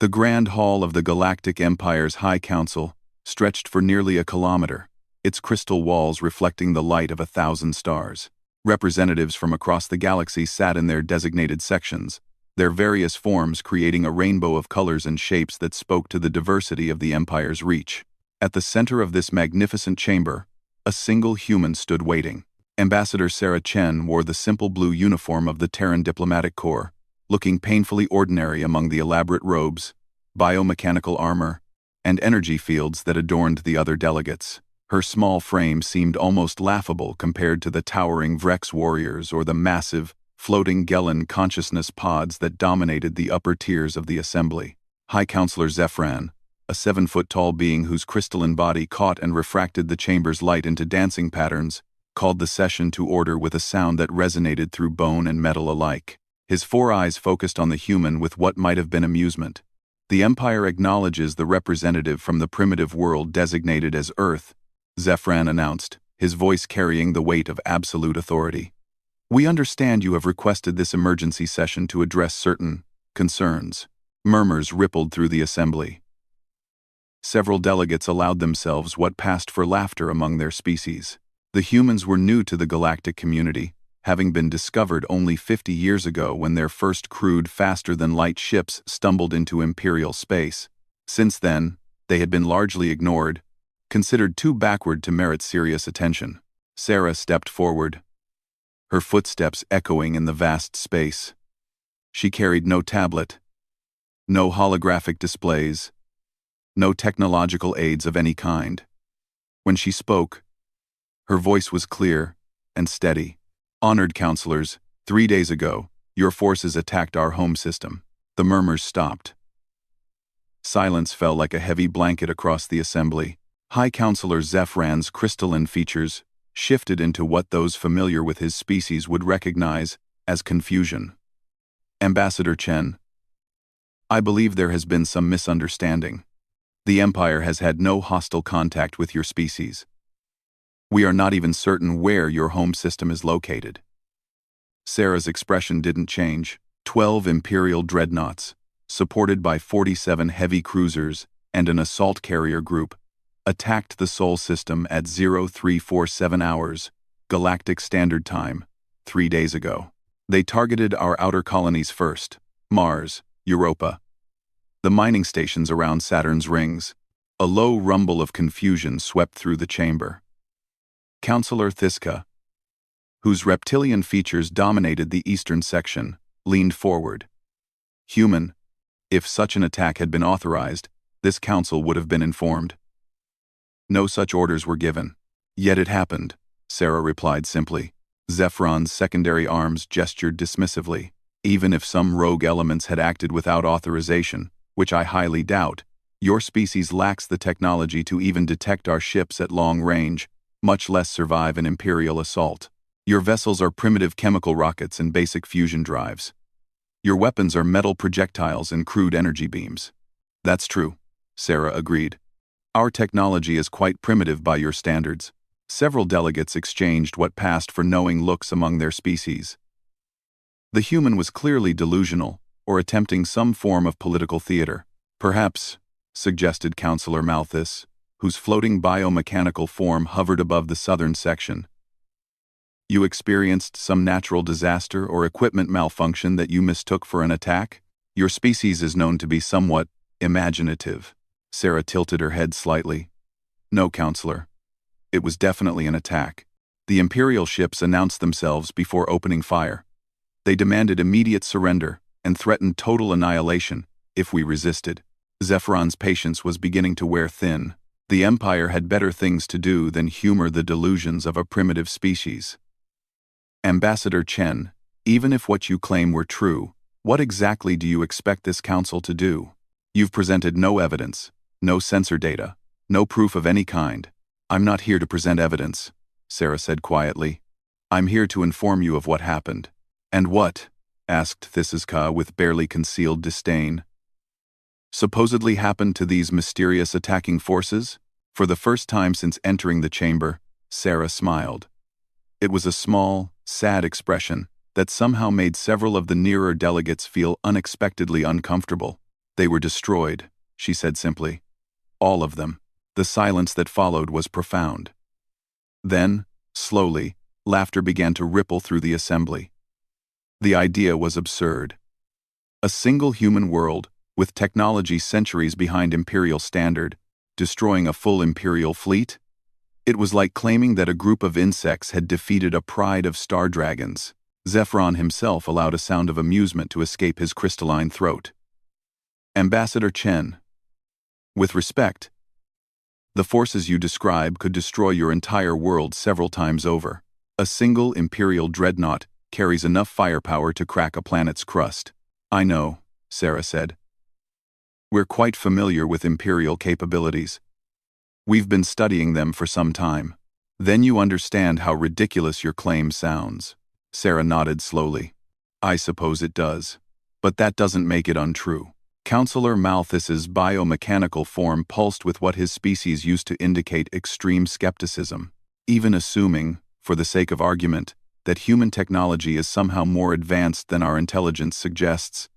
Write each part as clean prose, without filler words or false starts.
The Grand Hall of the Galactic Empire's High Council stretched for nearly a kilometer, its crystal walls reflecting the light of 1,000 stars. Representatives from across the galaxy sat in their designated sections, their various forms creating a rainbow of colors and shapes that spoke to the diversity of the Empire's reach. At the center of this magnificent chamber, a single human stood waiting. Ambassador Sarah Chen wore the simple blue uniform of the Terran Diplomatic Corps, looking painfully ordinary among the elaborate robes, biomechanical armor, and energy fields that adorned the other delegates. Her small frame seemed almost laughable compared to the towering Vrex warriors or the massive, floating Gellan consciousness pods that dominated the upper tiers of the assembly. High Counselor Zephyran, a 7-foot-tall being whose crystalline body caught and refracted the chamber's light into dancing patterns, called the session to order with a sound that resonated through bone and metal alike. His 4 eyes focused on the human with what might have been amusement. The Empire acknowledges the representative from the primitive world designated as Earth, Zephyran announced, his voice carrying the weight of absolute authority. We understand you have requested this emergency session to address certain concerns. Murmurs rippled through the assembly. Several delegates allowed themselves what passed for laughter among their species. The humans were new to the galactic community, having been discovered only 50 years ago when their first crude faster-than-light ships stumbled into Imperial space. Since then, they had been largely ignored, considered too backward to merit serious attention. Sarah stepped forward, her footsteps echoing in the vast space. She carried no tablet, no holographic displays, no technological aids of any kind. When she spoke, her voice was clear and steady. Honored counselors, 3 days ago, your forces attacked our home system. The murmurs stopped. Silence fell like a heavy blanket across the assembly. High Counselor Zephyran's crystalline features shifted into what those familiar with his species would recognize as confusion. Ambassador Chen, I believe there has been some misunderstanding. The Empire has had no hostile contact with your species. We are not even certain where your home system is located. Sarah's expression didn't change. 12 Imperial dreadnoughts, supported by 47 heavy cruisers and an assault carrier group, attacked the Sol system at 0347 hours, Galactic Standard Time, 3 days ago. They targeted our outer colonies first, Mars, Europa, the mining stations around Saturn's rings. A low rumble of confusion swept through the chamber. Counselor Thiska, whose reptilian features dominated the eastern section, leaned forward. Human, if such an attack had been authorized, this council would have been informed. No such orders were given. Yet it happened, Sarah replied simply. Zephyran's secondary arms gestured dismissively. Even if some rogue elements had acted without authorization, which I highly doubt, your species lacks the technology to even detect our ships at long range, much less survive an Imperial assault. Your vessels are primitive chemical rockets and basic fusion drives. Your weapons are metal projectiles and crude energy beams. That's true, Sarah agreed. Our technology is quite primitive by your standards. Several delegates exchanged what passed for knowing looks among their species. The human was clearly delusional, or attempting some form of political theater. Perhaps, suggested Counselor Malthus, whose floating biomechanical form hovered above the southern section. You experienced some natural disaster or equipment malfunction that you mistook for an attack? Your species is known to be somewhat imaginative. Sarah tilted her head slightly. No, Counselor. It was definitely an attack. The Imperial ships announced themselves before opening fire. They demanded immediate surrender and threatened total annihilation if we resisted. Zephyran's patience was beginning to wear thin. The Empire had better things to do than humor the delusions of a primitive species. Ambassador Chen, even if what you claim were true, what exactly do you expect this council to do? You've presented no evidence, no sensor data, no proof of any kind. I'm not here to present evidence, Sarah said quietly. I'm here to inform you of what happened. And what? Asked Thisiska with barely concealed disdain. Supposedly happened to these mysterious attacking forces? For the first time since entering the chamber, Sarah smiled. It was a small, sad expression that somehow made several of the nearer delegates feel unexpectedly uncomfortable. They were destroyed, she said simply. All of them. The silence that followed was profound. Then, slowly, laughter began to ripple through the assembly. The idea was absurd. A single human world, with technology centuries behind Imperial standard, destroying a full Imperial fleet? It was like claiming that a group of insects had defeated a pride of star dragons. Zephyron himself allowed a sound of amusement to escape his crystalline throat. Ambassador Chen. With respect, the forces you describe could destroy your entire world several times over. A single Imperial dreadnought carries enough firepower to crack a planet's crust. I know, Sarah said. We're quite familiar with Imperial capabilities. We've been studying them for some time. Then you understand how ridiculous your claim sounds. Sarah nodded slowly. I suppose it does. But that doesn't make it untrue. Counselor Malthus's biomechanical form pulsed with what his species used to indicate extreme skepticism. Even assuming, for the sake of argument, that human technology is somehow more advanced than our intelligence suggests.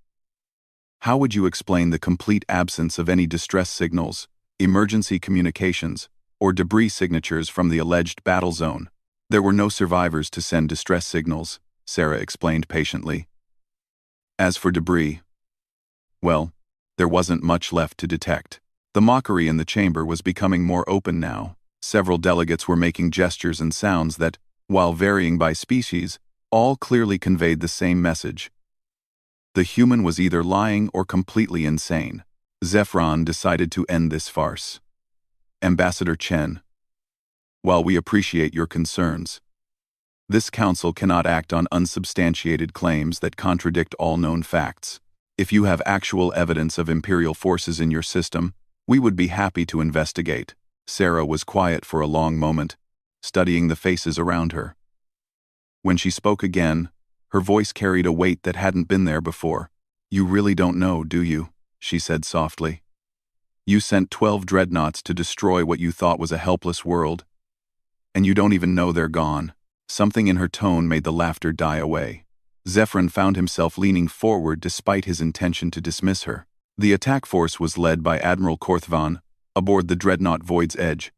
How would you explain the complete absence of any distress signals, emergency communications, or debris signatures from the alleged battle zone? There were no survivors to send distress signals, Sarah explained patiently. As for debris, well, there wasn't much left to detect. The mockery in the chamber was becoming more open now. Several delegates were making gestures and sounds that, while varying by species, all clearly conveyed the same message. The human was either lying or completely insane. Zephyron decided to end this farce. Ambassador Chen, while we appreciate your concerns, this council cannot act on unsubstantiated claims that contradict all known facts. If you have actual evidence of Imperial forces in your system, we would be happy to investigate. Sarah was quiet for a long moment, studying the faces around her. When she spoke again, her voice carried a weight that hadn't been there before. You really don't know, do you? She said softly. You sent 12 dreadnoughts to destroy what you thought was a helpless world. And you don't even know they're gone. Something in her tone made the laughter die away. Zephyron found himself leaning forward despite his intention to dismiss her. The attack force was led by Admiral Korthvan, aboard the dreadnought Void's Edge.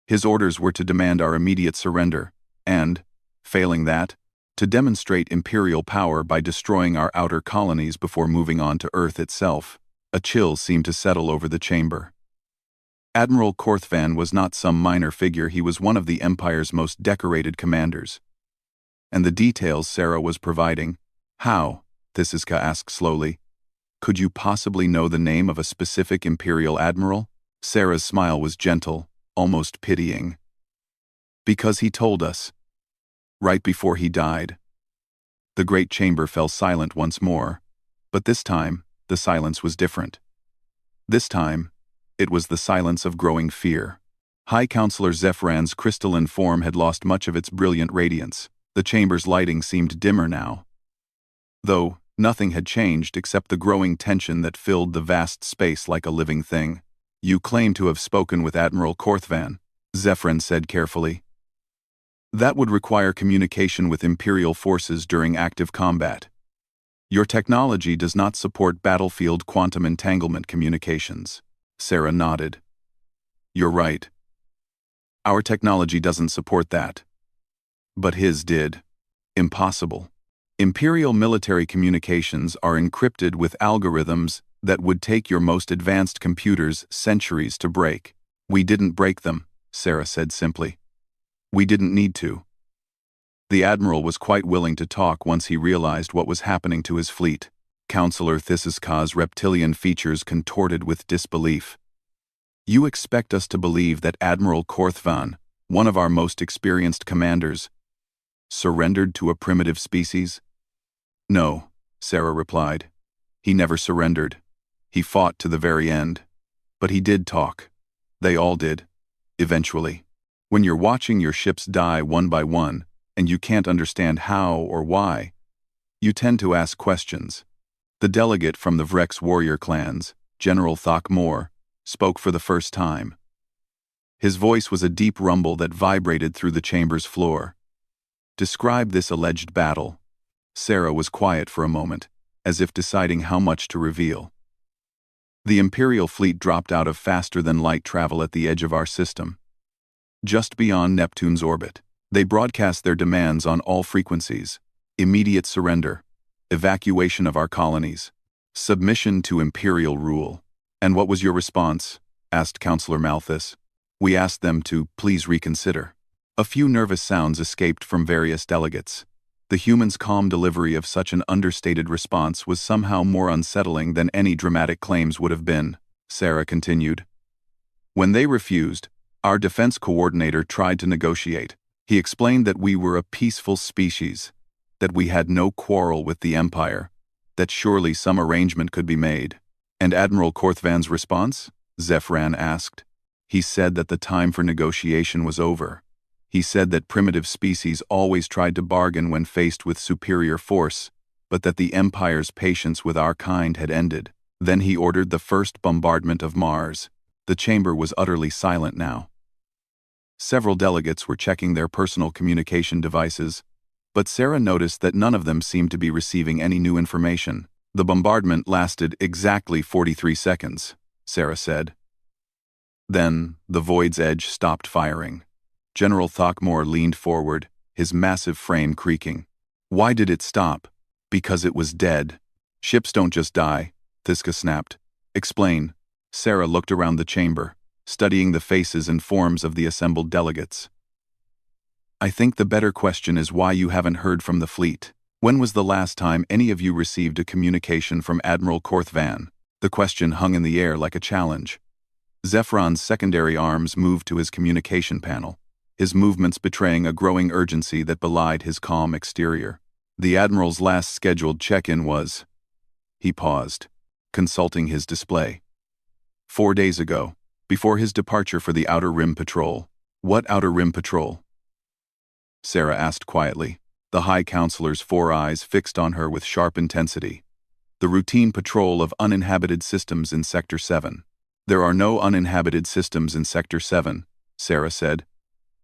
His orders were to demand our immediate surrender, and, failing that, to demonstrate Imperial power by destroying our outer colonies before moving on to Earth itself. A chill seemed to settle over the chamber. Admiral Korthvan was not some minor figure, he was one of the Empire's most decorated commanders. And the details Sarah was providing. How, Thisiska asked slowly, could you possibly know the name of a specific Imperial admiral? Sarah's smile was gentle, almost pitying. Because he told us. Right before he died. The great chamber fell silent once more, but this time, the silence was different. This time, it was the silence of growing fear. High Counselor Zephyron's crystalline form had lost much of its brilliant radiance. The chamber's lighting seemed dimmer now. Though, nothing had changed except the growing tension that filled the vast space like a living thing. You claim to have spoken with Admiral Korthvan, Zephyron said carefully. That would require communication with Imperial forces during active combat. Your technology does not support battlefield quantum entanglement communications. Sarah nodded. You're right. Our technology doesn't support that. But his did. Impossible. Imperial military communications are encrypted with algorithms that would take your most advanced computers centuries to break. We didn't break them, Sarah said simply. We didn't need to. The Admiral was quite willing to talk once he realized what was happening to his fleet. Counselor Thisiska's reptilian features contorted with disbelief. You expect us to believe that Admiral Korthvan, one of our most experienced commanders, surrendered to a primitive species? No, Sarah replied. He never surrendered. He fought to the very end. But he did talk. They all did. Eventually. When you're watching your ships die one by one, and you can't understand how or why, you tend to ask questions. The delegate from the Vrex warrior clans, General Thok-Mor, spoke for the first time. His voice was a deep rumble that vibrated through the chamber's floor. Describe this alleged battle. Sarah was quiet for a moment, as if deciding how much to reveal. The Imperial fleet dropped out of faster-than-light travel at the edge of our system, just beyond Neptune's orbit. They broadcast their demands on all frequencies: immediate surrender, evacuation of our colonies, submission to Imperial rule. "And what was your response?" asked Counselor Malthus. "We asked them to please reconsider." A few nervous sounds escaped from various delegates. The humans' calm delivery of such an understated response was somehow more unsettling than any dramatic claims would have been. Sarah continued. "When they refused, our defense coordinator tried to negotiate. He explained that we were a peaceful species, that we had no quarrel with the Empire, that surely some arrangement could be made." "And Admiral Korthvan's response?" Zefran asked. "He said that the time for negotiation was over. He said that primitive species always tried to bargain when faced with superior force, but that the Empire's patience with our kind had ended. Then he ordered the first bombardment of Mars." The chamber was utterly silent now. Several delegates were checking their personal communication devices, but Sarah noticed that none of them seemed to be receiving any new information. "The bombardment lasted exactly 43 seconds, Sarah said. Then, the Void's Edge stopped firing. General Throckmore leaned forward, his massive frame creaking. "Why did it stop?" "Because it was dead." "Ships don't just die," Thiska snapped. "Explain." Sarah looked around the chamber, studying the faces and forms of the assembled delegates. "I think the better question is why you haven't heard from the fleet. When was the last time any of you received a communication from Admiral Korthvan?" The question hung in the air like a challenge. Zefran's secondary arms moved to his communication panel, his movements betraying a growing urgency that belied his calm exterior. "The Admiral's last scheduled check-in was..." He paused, consulting his display. 4 days ago, before his departure for the Outer Rim Patrol." "What Outer Rim Patrol?" Sarah asked quietly, the High Counselor's 4 eyes fixed on her with sharp intensity. "The routine patrol of uninhabited systems in Sector 7. "There are no uninhabited systems in Sector 7, Sarah said.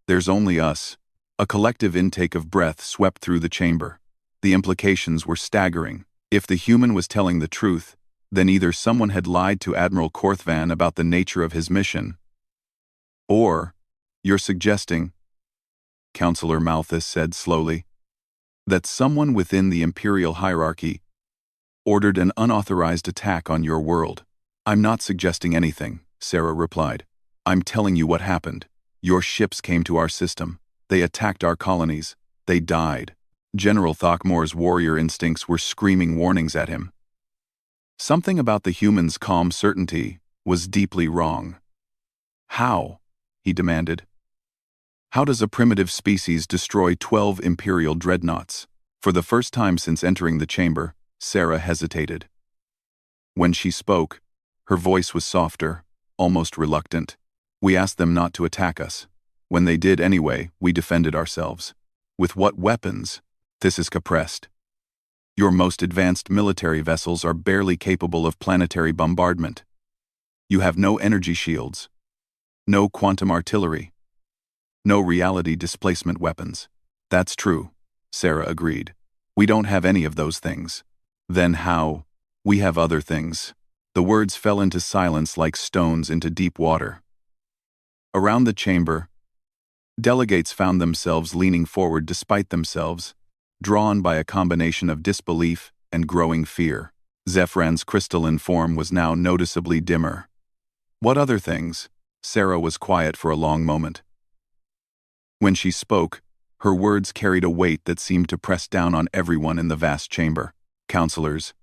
"There's only us." A collective intake of breath swept through the chamber. The implications were staggering. If the human was telling the truth, then either someone had lied to Admiral Korthvan about the nature of his mission, or, "You're suggesting," Counselor Malthus said slowly, "that someone within the Imperial hierarchy ordered an unauthorized attack on your world." "I'm not suggesting anything," Sarah replied. "I'm telling you what happened. Your ships came to our system. They attacked our colonies. They died." General Throckmore's warrior instincts were screaming warnings at him. Something about the human's calm certainty was deeply wrong. "How?" he demanded. "How does a primitive species destroy 12 Imperial dreadnoughts?" For the first time since entering the chamber, Sarah hesitated. When she spoke, her voice was softer, almost reluctant. "We asked them not to attack us. When they did anyway, we defended ourselves." "With what weapons?" Thisiska pressed. "Your most advanced military vessels are barely capable of planetary bombardment. You have no energy shields, no quantum artillery, no reality displacement weapons." "That's true," Sarah agreed. "We don't have any of those things." "Then how?" "We have other things." The words fell into silence like stones into deep water. Around the chamber, delegates found themselves leaning forward despite themselves, drawn by a combination of disbelief and growing fear. Zefran's crystalline form was now noticeably dimmer. "What other things?" Sarah was quiet for a long moment. When she spoke, her words carried a weight that seemed to press down on everyone in the vast chamber. "Counselors,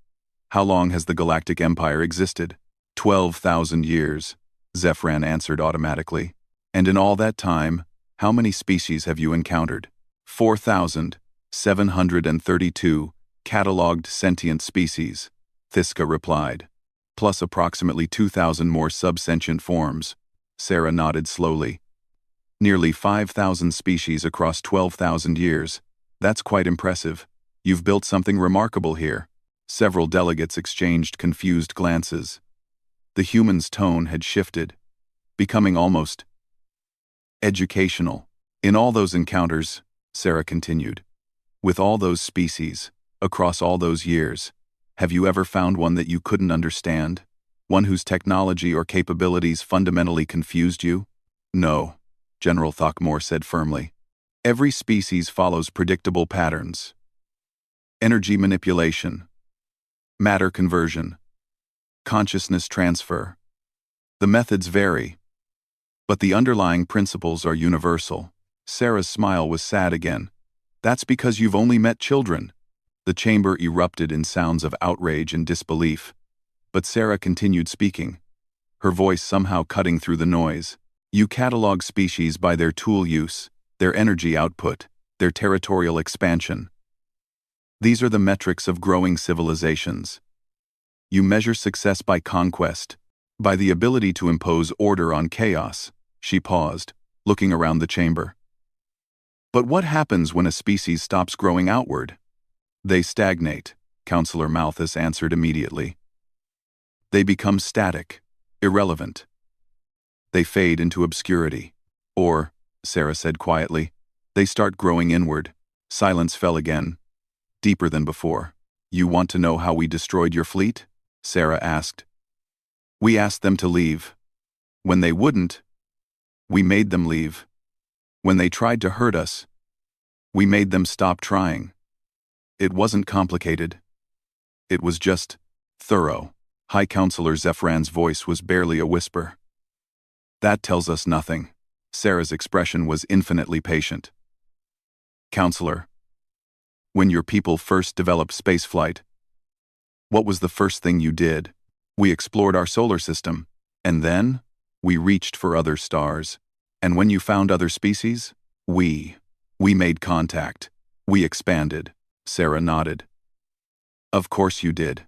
how long has the Galactic Empire existed?" 12,000 years, Zefran answered automatically. "And in all that time, how many species have you encountered?" 4,732 catalogued sentient species, Thiska replied, "plus approximately 2,000 more subsentient forms." Sarah nodded slowly. "Nearly 5,000 species across 12,000 years. That's quite impressive. You've built something remarkable here." Several delegates exchanged confused glances. The human's tone had shifted, becoming almost educational. "In all those encounters," Sarah continued, "with all those species, across all those years, have you ever found one that you couldn't understand?" One whose technology or capabilities fundamentally confused you? No, General Throckmore said firmly. Every species follows predictable patterns. Energy manipulation, matter conversion, consciousness transfer. The methods vary, but the underlying principles are universal. Sarah's smile was sad again. That's because you've only met children. The chamber erupted in sounds of outrage and disbelief. But Sarah continued speaking, her voice somehow cutting through the noise. You catalog species by their tool use, their energy output, their territorial expansion. These are the metrics of growing civilizations. You measure success by conquest, by the ability to impose order on chaos. She paused, looking around the chamber. But what happens when a species stops growing outward? They stagnate, Counselor Malthus answered immediately. They become static, irrelevant. They fade into obscurity. Or, Sarah said quietly, they start growing inward. Silence fell again, deeper than before. You want to know how we destroyed your fleet? Sarah asked. We asked them to leave. When they wouldn't, we made them leave. When they tried to hurt us, we made them stop trying. It wasn't complicated. It was just thorough. High Counselor Zephran's voice was barely a whisper. That tells us nothing. Sarah's expression was infinitely patient. Counselor, when your people first developed spaceflight, what was the first thing you did? We explored our solar system, and then we reached for other stars. And when you found other species, we made contact. We expanded. Sarah nodded. Of course you did.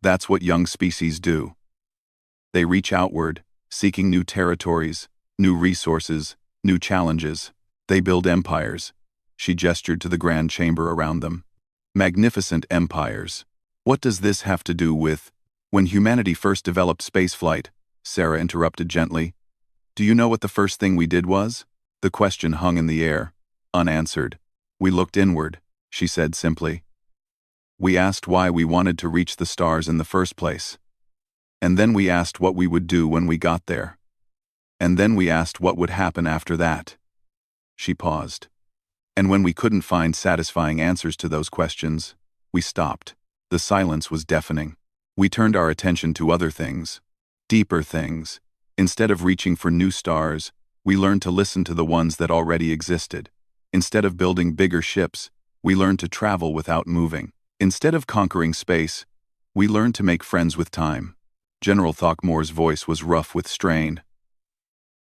That's what young species do. They reach outward, seeking new territories, new resources, new challenges. They build empires. She gestured to the grand chamber around them. Magnificent empires. What does this have to do with, when humanity first developed spaceflight? Sarah interrupted gently. Do you know what the first thing we did was? The question hung in the air, unanswered. We looked inward, she said simply. We asked why we wanted to reach the stars in the first place. And then we asked what we would do when we got there. And then we asked what would happen after that. She paused. And when we couldn't find satisfying answers to those questions, we stopped. The silence was deafening. We turned our attention to other things, deeper things. Instead of reaching for new stars, we learned to listen to the ones that already existed. Instead of building bigger ships, we learned to travel without moving. Instead of conquering space, we learned to make friends with time. General Throckmore's voice was rough with strain.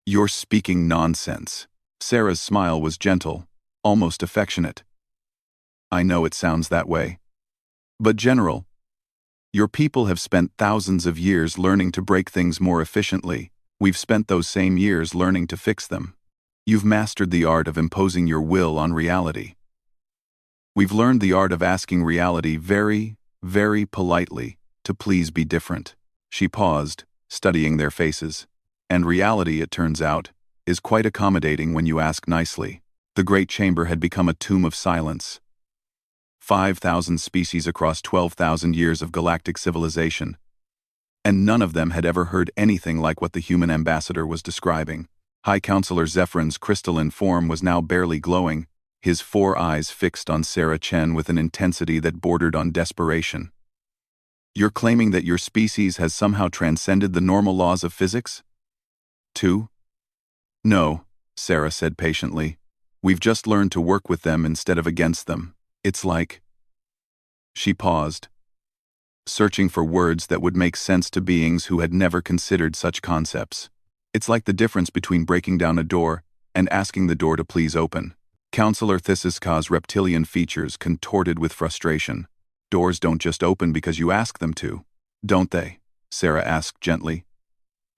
You're speaking nonsense. Sarah's smile was gentle, almost affectionate. I know it sounds that way. But General, your people have spent thousands of years learning to break things more efficiently. We've spent those same years learning to fix them. You've mastered the art of imposing your will on reality. We've learned the art of asking reality very, very politely to please be different. She paused, studying their faces. And reality, it turns out, is quite accommodating when you ask nicely. The great chamber had become a tomb of silence. 5,000 species across 12,000 years of galactic civilization. And none of them had ever heard anything like what the human ambassador was describing. High Counselor Zephran's crystalline form was now barely glowing, his 4 eyes fixed on Sarah Chen with an intensity that bordered on desperation. You're claiming that your species has somehow transcended the normal laws of physics? Too? No, Sarah said patiently. We've just learned to work with them instead of against them. It's like... She paused, searching for words that would make sense to beings who had never considered such concepts. It's like the difference between breaking down a door and asking the door to please open. Counselor Thisiska's reptilian features contorted with frustration. Doors don't just open because you ask them to, don't they? Sarah asked gently.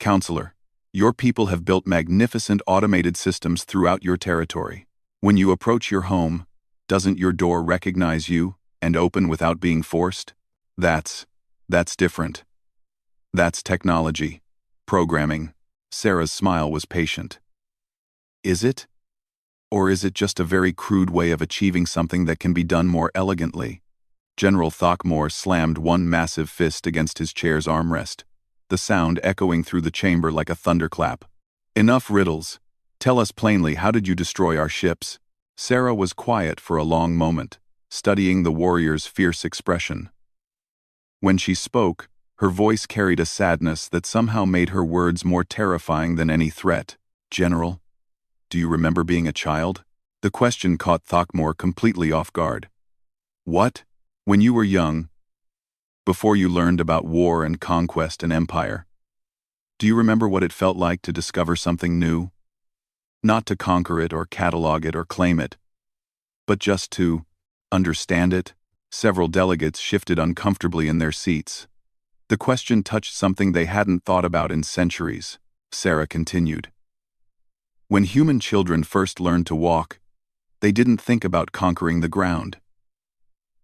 Counselor, your people have built magnificent automated systems throughout your territory. When you approach your home, doesn't your door recognize you and open without being forced? That's different. That's technology. Programming. Sarah's smile was patient. Is it? Or is it just a very crude way of achieving something that can be done more elegantly? General Throckmore slammed one massive fist against his chair's armrest. the sound echoing through the chamber like a thunderclap. Enough riddles. Tell us plainly, how did you destroy our ships? Sarah was quiet for a long moment, studying the warrior's fierce expression. When she spoke, her voice carried a sadness that somehow made her words more terrifying than any threat. General, do you remember being a child? The question caught Throckmore completely off guard. What? When you were young, before you learned about war and conquest and empire? Do you remember what it felt like to discover something new? Not to conquer it or catalog it or claim it, but just to understand it? Several delegates shifted uncomfortably in their seats. The question touched something they hadn't thought about in centuries. Sarah continued. When human children first learned to walk, they didn't think about conquering the ground.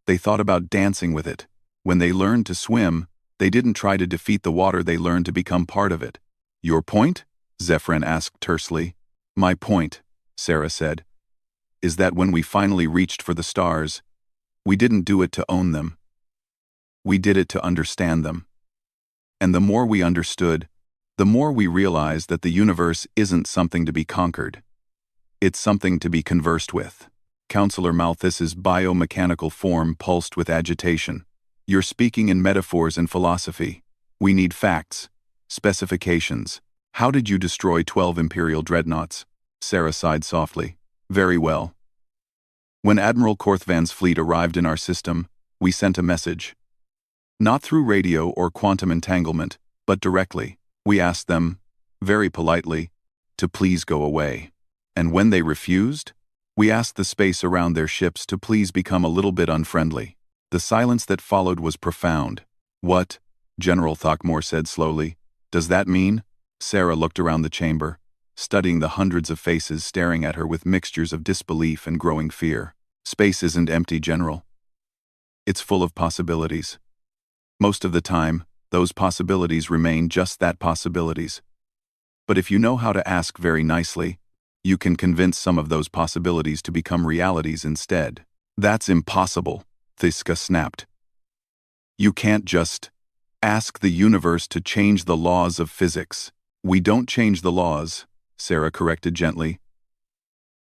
They thought about dancing with it. When they learned to swim, they didn't try to defeat the water, they learned to become part of it. Your point? Zephyrin asked tersely. My point, Sarah said, is that when we finally reached for the stars, we didn't do it to own them. We did it to understand them. And the more we understood, the more we realized that the universe isn't something to be conquered. It's something to be conversed with. Counselor Malthus's biomechanical form pulsed with agitation. You're speaking in metaphors and philosophy. We need facts, specifications. How did you destroy 12 Imperial dreadnoughts? Sarah sighed softly. Very well. When Admiral Korthvan's fleet arrived in our system, we sent a message. Not through radio or quantum entanglement, but directly. We asked them, very politely, to please go away. And when they refused, we asked the space around their ships to please become a little bit unfriendly. The silence that followed was profound. What? General Throckmore said slowly. Does that mean? Sarah looked around the chamber, studying the hundreds of faces staring at her with mixtures of disbelief and growing fear. Space isn't empty, General. It's full of possibilities. Most of the time, those possibilities remain just that, possibilities. But if you know how to ask very nicely, you can convince some of those possibilities to become realities instead. That's impossible, Thiska snapped. You can't just ask the universe to change the laws of physics. We don't change the laws, Sarah corrected gently.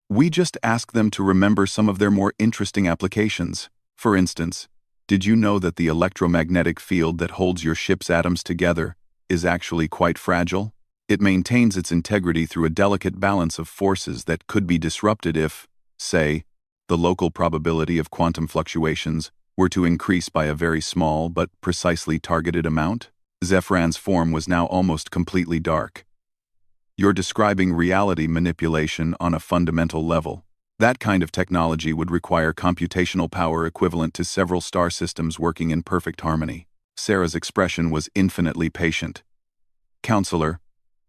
We just ask them to remember some of their more interesting applications. For instance, did you know that the electromagnetic field that holds your ship's atoms together is actually quite fragile? It maintains its integrity through a delicate balance of forces that could be disrupted if, say, the local probability of quantum fluctuations were to increase by a very small but precisely targeted amount. Zephyrin's form was now almost completely dark. You're describing reality manipulation on a fundamental level. That kind of technology would require computational power equivalent to several star systems working in perfect harmony. Sarah's expression was infinitely patient. Counselor,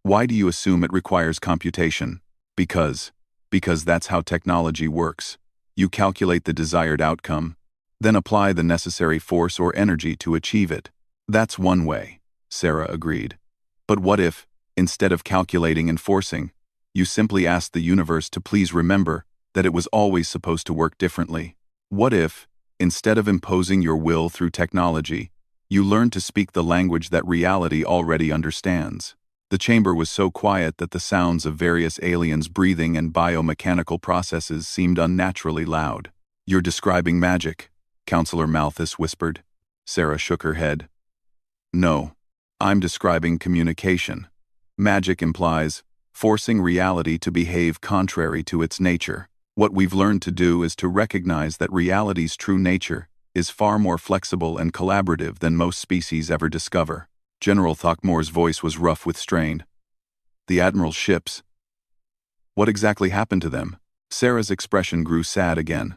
why do you assume it requires computation? Because that's how technology works. You calculate the desired outcome, then apply the necessary force or energy to achieve it. That's one way, Sarah agreed. But what if, instead of calculating and forcing, you simply asked the universe to please remember that it was always supposed to work differently? What if, instead of imposing your will through technology, you learned to speak the language that reality already understands? The chamber was so quiet that the sounds of various aliens breathing and biomechanical processes seemed unnaturally loud. You're describing magic, Counselor Malthus whispered. Sarah shook her head. No, I'm describing communication. Magic implies forcing reality to behave contrary to its nature. What we've learned to do is to recognize that reality's true nature is far more flexible and collaborative than most species ever discover. General Throckmore's voice was rough with strain. The Admiral's ships. What exactly happened to them? Sarah's expression grew sad again.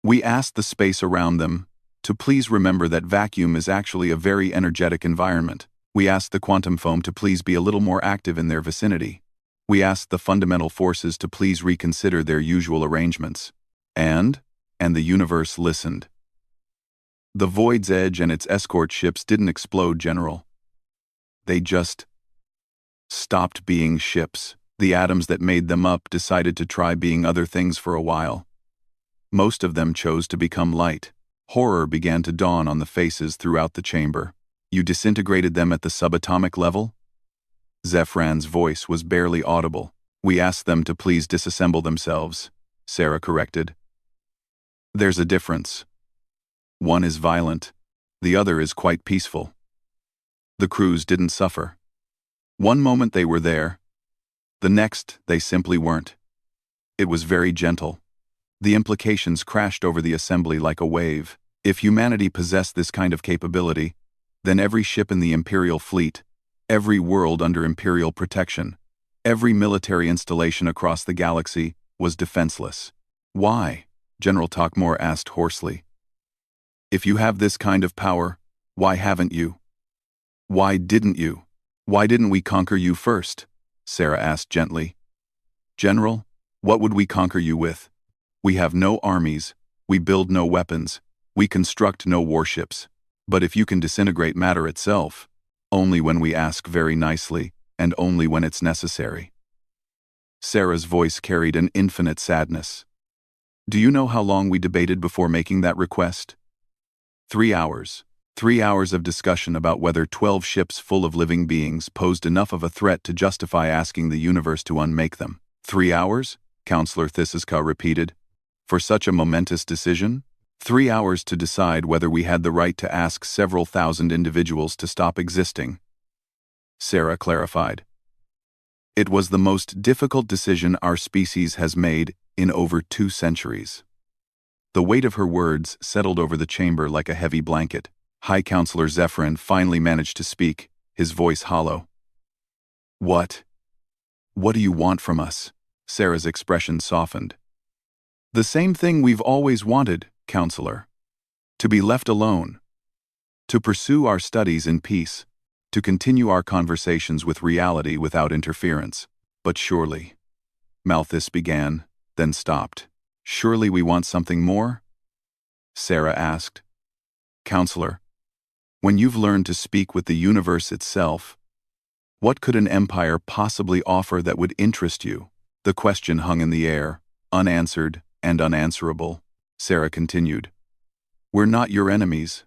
We asked the space around them to please remember that vacuum is actually a very energetic environment. We asked the quantum foam to please be a little more active in their vicinity. We asked the fundamental forces to please reconsider their usual arrangements. And the universe listened. The Void's Edge and its escort ships didn't explode, General. They just stopped being ships. The atoms that made them up decided to try being other things for a while. Most of them chose to become light. Horror began to dawn on the faces throughout the chamber. You disintegrated them at the subatomic level? Zephran's voice was barely audible. We asked them to please disassemble themselves, Sarah corrected. There's a difference. One is violent, the other is quite peaceful. The crews didn't suffer. One moment they were there, the next they simply weren't. It was very gentle. The implications crashed over the assembly like a wave. If humanity possessed this kind of capability, then every ship in the Imperial fleet, every world under Imperial protection, every military installation across the galaxy was defenseless. Why? General Talkmore asked hoarsely. If you have this kind of power, why haven't you? Why didn't you? Why didn't we conquer you first? Sarah asked gently. General, what would we conquer you with? We have no armies, we build no weapons, we construct no warships. But if you can disintegrate matter itself, only when we ask very nicely, and only when it's necessary. Sarah's voice carried an infinite sadness. Do you know how long we debated before making that request? 3 hours. 3 hours of discussion about whether 12 ships full of living beings posed enough of a threat to justify asking the universe to unmake them. 3 hours? Counselor Thisiska repeated. For such a momentous decision? 3 hours to decide whether we had the right to ask several thousand individuals to stop existing. Sarah clarified. It was the most difficult decision our species has made in over 2 centuries. The weight of her words settled over the chamber like a heavy blanket. High Counselor Zephran finally managed to speak, his voice hollow. What? What do you want from us? Sarah's expression softened. The same thing we've always wanted, Counselor. To be left alone. To pursue our studies in peace. To continue our conversations with reality without interference. But surely. Malthus began, then stopped. Surely we want something more? Sarah asked. Counselor, when you've learned to speak with the universe itself, what could an empire possibly offer that would interest you? The question hung in the air, unanswered and unanswerable. Sarah continued. We're not your enemies.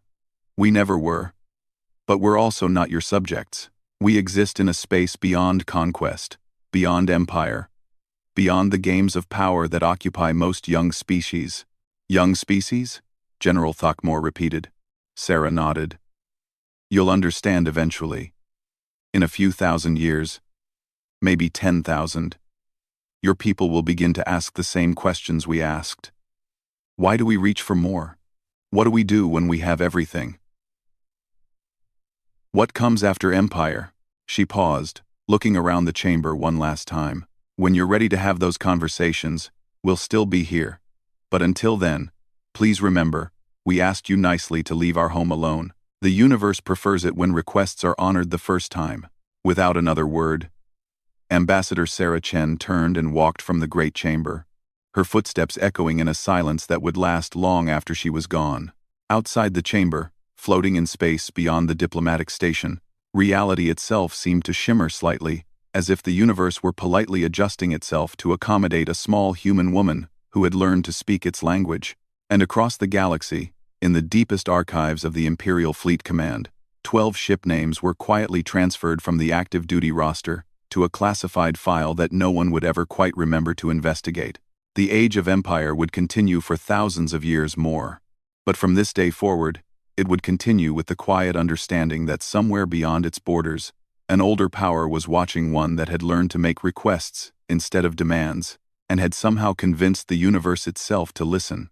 We never were. But we're also not your subjects. We exist in a space beyond conquest, beyond empire, beyond the games of power that occupy most young species. Young species? General Thakmore repeated. Sarah nodded. You'll understand eventually. In a few thousand years, maybe 10,000, your people will begin to ask the same questions we asked. Why do we reach for more? What do we do when we have everything? What comes after empire? She paused, looking around the chamber one last time. When you're ready to have those conversations, we'll still be here. But until then, please remember, we asked you nicely to leave our home alone. The universe prefers it when requests are honored the first time. Without another word, Ambassador Sarah Chen turned and walked from the great chamber, her footsteps echoing in a silence that would last long after she was gone. Outside the chamber, floating in space beyond the diplomatic station, reality itself seemed to shimmer slightly, as if the universe were politely adjusting itself to accommodate a small human woman who had learned to speak its language. And across the galaxy, in the deepest archives of the Imperial Fleet Command, 12 ship names were quietly transferred from the active duty roster to a classified file that no one would ever quite remember to investigate. The age of empire would continue for thousands of years more. But from this day forward, it would continue with the quiet understanding that somewhere beyond its borders, an older power was watching one that had learned to make requests instead of demands, and had somehow convinced the universe itself to listen.